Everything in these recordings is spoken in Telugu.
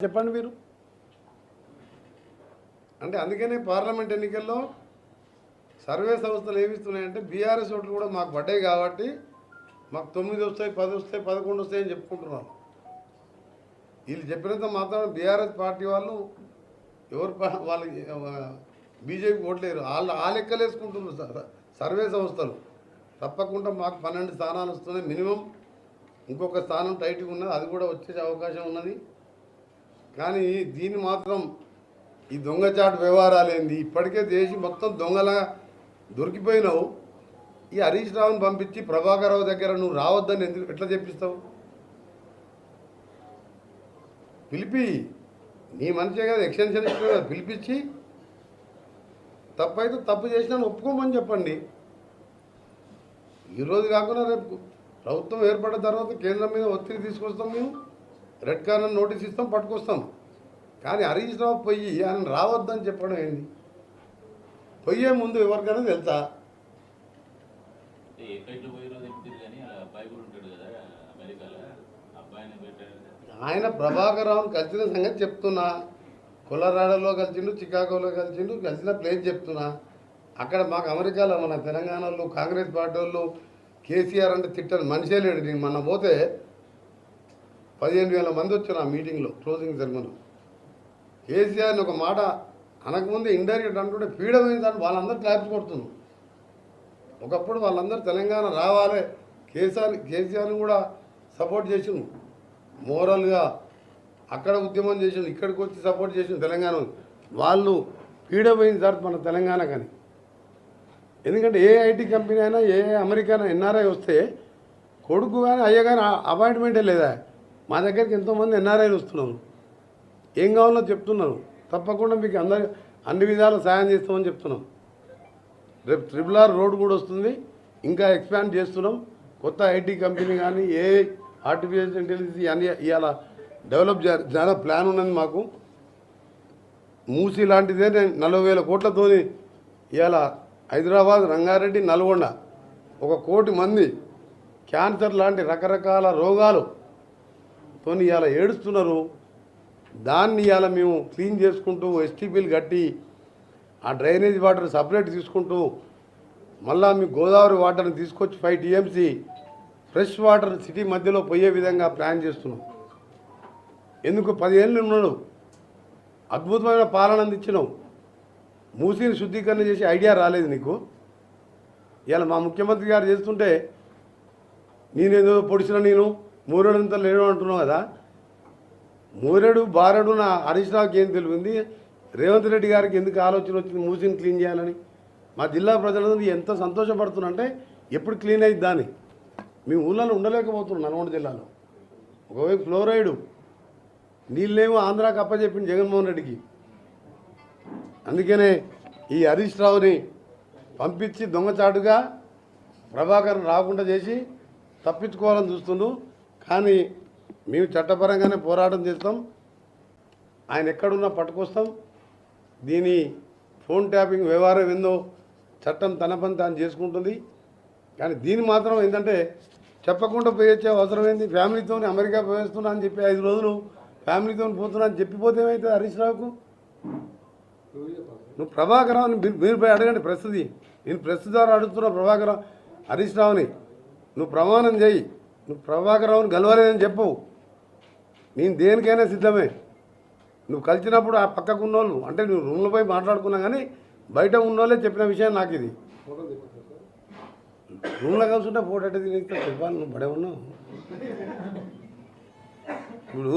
చెప్పండి మీరు. అంటే అందుకనే పార్లమెంట్ ఎన్నికల్లో సర్వే సంస్థలు ఏమిస్తున్నాయంటే బీఆర్ఎస్ ఓట్లు కూడా మాకు పడ్డాయి కాబట్టి మాకు 9 వస్తాయి, 10 వస్తాయి, 11 వస్తాయి అని చెప్పుకుంటున్నారు. వీళ్ళు చెప్పినంత మాత్రం బీఆర్ఎస్ పార్టీ వాళ్ళు ఎవరు వాళ్ళకి బీజేపీ ఓట్లేరు. ఆ లెక్కలు వేసుకుంటున్నారు సర్వే సంస్థలు. తప్పకుండా మాకు 12 స్థానాలు వస్తున్నాయి మినిమం. ఇంకొక స్థానం టైట్గా ఉన్నది, అది కూడా వచ్చే అవకాశం ఉన్నది. కానీ దీన్ని మాత్రం ఈ దొంగచాటు వ్యవహారాలు ఏంది? ఇప్పటికే దేశం మొత్తం దొంగలా దొరికిపోయినావు. ఈ హరీష్ రావుని పంపించి ప్రభాకర్ రావు దగ్గర నువ్వు రావద్దని ఎట్లా చెప్పిస్తావు? పిలిపి నీ మంచిగా కదా, ఎక్స్టెన్షన్ ఇచ్చిన కదా, పిలిపించి తప్పైతే తప్పు చేసినా ఒప్పుకోమని చెప్పండి. ఈరోజు కాకుండా రేపు ప్రభుత్వం ఏర్పడిన తర్వాత కేంద్రం మీద ఒత్తిడి తీసుకొస్తాం, మేము రెడ్ కార్నర్ నోటీస్ ఇస్తాం, పట్టుకొస్తాం. కానీ హరీష్ రావు పోయి ఆయన రావద్దని చెప్పడం ఏంది? పోయే ముందు ఎవరికైనా తెలుసా? ఆయన ప్రభాకర్ రావుని కలిసిన సంగతి చెప్తున్నా. కొలరాడోలో కలిసిండు, చికాగోలో కలిసిన ప్లేస్ చెప్తున్నా. అక్కడ మాకు అమెరికాలో మన తెలంగాణలో కాంగ్రెస్ పార్టీ వాళ్ళు కేసీఆర్ అంటే తిట్టని మనిషే లేడు. నేను మొన్న పోతే 15,000 మంది వచ్చారు ఆ మీటింగ్లో, క్లోజింగ్ సెరమనీ. కేసీఆర్ని ఒక మాట అనకముందే ఇండైరెక్ట్ అంటుంటే పీడమైందని వాళ్ళందరూ క్లాప్స్ కొడుతున్నారు. ఒకప్పుడు వాళ్ళందరూ తెలంగాణ రావాలి, కేసీఆర్ని కూడా సపోర్ట్ చేసిండు, మోరల్గా అక్కడ ఉద్యమం చేసిండు, ఇక్కడికి వచ్చి సపోర్ట్ చేసిండు తెలంగాణ. వాళ్ళు పీడమైంది సార్ మన తెలంగాణ. కానీ ఎందుకంటే ఏ ఐటీ కంపెనీ అయినా, ఏ అమెరికా ఎన్ఆర్ఐ వస్తే కొడుకు కానీ అయ్య కానీ అపాయింట్మెంటే లేదా? మా దగ్గరికి ఎంతోమంది ఎన్ఆర్ఐలు వస్తున్నారు, ఏం కావాలో చెప్తున్నారు. తప్పకుండా మీకు అన్ని విధాల సాయం చేస్తామని చెప్తున్నాం. రేపు RRR రోడ్ కూడా వస్తుంది, ఇంకా ఎక్స్పాండ్ చేస్తున్నాం. కొత్త ఐటీ కంపెనీ కానీ ఏ ఆర్టిఫిషియల్ ఇంటెలిజెన్స్ అన్ని ఇవాళ డెవలప్ చాలా ప్లాన్ ఉన్నది మాకు. మూసీ లాంటిదే 40,000 కోట్లతో ఇవాళ హైదరాబాద్, రంగారెడ్డి, నల్గొండ 1 కోటి మంది క్యాన్సర్ లాంటి రకరకాల రోగాలుతో ఇవాళ ఏడుస్తున్నారు. దాన్ని ఇవాళ మేము క్లీన్ చేసుకుంటూ ఎస్టీపీలు కట్టి ఆ డ్రైనేజ్ వాటర్ సపరేట్ తీసుకుంటూ మళ్ళా మీ గోదావరి వాటర్ని తీసుకొచ్చి 5 TMC ఫ్రెష్ వాటర్ సిటీ మధ్యలో పోయే విధంగా ప్లాన్ చేస్తున్నాం. ఎందుకు 10 ఏళ్ళు ఉన్నాడు, అద్భుతమైన పాలన అందించినావు. మూసీని శుద్ధీకరణ చేసి ఐడియా రాలేదు నీకు? ఇవాళ మా ముఖ్యమంత్రి గారు చేస్తుంటే నేనేదో పొడిచిన నేను మూరేడంతా లేడు అంటున్నావు కదా. మూరెడు బారెడు నా హరీష్ రావుకి ఏం తెలిసింది? రేవంత్ రెడ్డి గారికి ఎందుకు ఆలోచన వచ్చింది మూసీని క్లీన్ చేయాలని? మా జిల్లా ప్రజలందరూ ఎంత సంతోషపడుతున్నారంటే ఎప్పుడు క్లీన్ అయ్యిద్ది దాన్ని. మీ ఊళ్ళలో ఉండలేకపోతున్నాం. నల్గొండ జిల్లాలో ఒకవైపు ఫ్లోరైడు నీళ్ళేమో ఆంధ్రాకి అప్పచెప్పింది జగన్మోహన్ రెడ్డికి. అందుకనే ఈ హరీష్ రావుని పంపించి దొంగచాటుగా ప్రభాకర్ రాకుండా చేసి తప్పించుకోవాలని చూస్తుండు. కానీ మేము చట్టపరంగానే పోరాటం చేస్తాం. ఆయన ఎక్కడున్నా పట్టుకొస్తాం. దీని ఫోన్ ట్యాపింగ్ వ్యవహారం ఏందో చట్టం తన పని తాను చేసుకుంటుంది. కానీ దీన్ని మాత్రం ఏంటంటే చెప్పకుండా పోయొచ్చే అవసరం ఏంది? ఫ్యామిలీతో అమెరికా పోయేస్తున్నా అని చెప్పి 5 రోజులు ఫ్యామిలీతో పోతున్నా అని చెప్పిపోతే ఏమవుతుంది హరీష్ రావుకు? నువ్వు ప్రభాకర్ రావుని మీరు పోయి అడగండి. ప్రస్తుతి నేను ప్రస్తుత ద్వారా అడుగుతున్నా ప్రభాకర్ హరీష్ రావుని నువ్వు ప్రమాణం చేయి. నువ్వు ప్రభాకర్ రావుని గెలవలేదని చెప్పవు. నేను దేనికైనా సిద్ధమే. నువ్వు కలిసినప్పుడు ఆ పక్కకు ఉన్నోళ్ళు అంటే నువ్వు రూమ్లో పోయి మాట్లాడుకున్నా కానీ బయట ఉన్నోళ్ళే చెప్పిన విషయం నాకు ఇది. రూమ్లో కలిసి ఫోటో అంటే తినేస్తే చెప్పాలి. నువ్వు బడే ఉన్నావు. ఇప్పుడు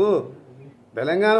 తెలంగాణ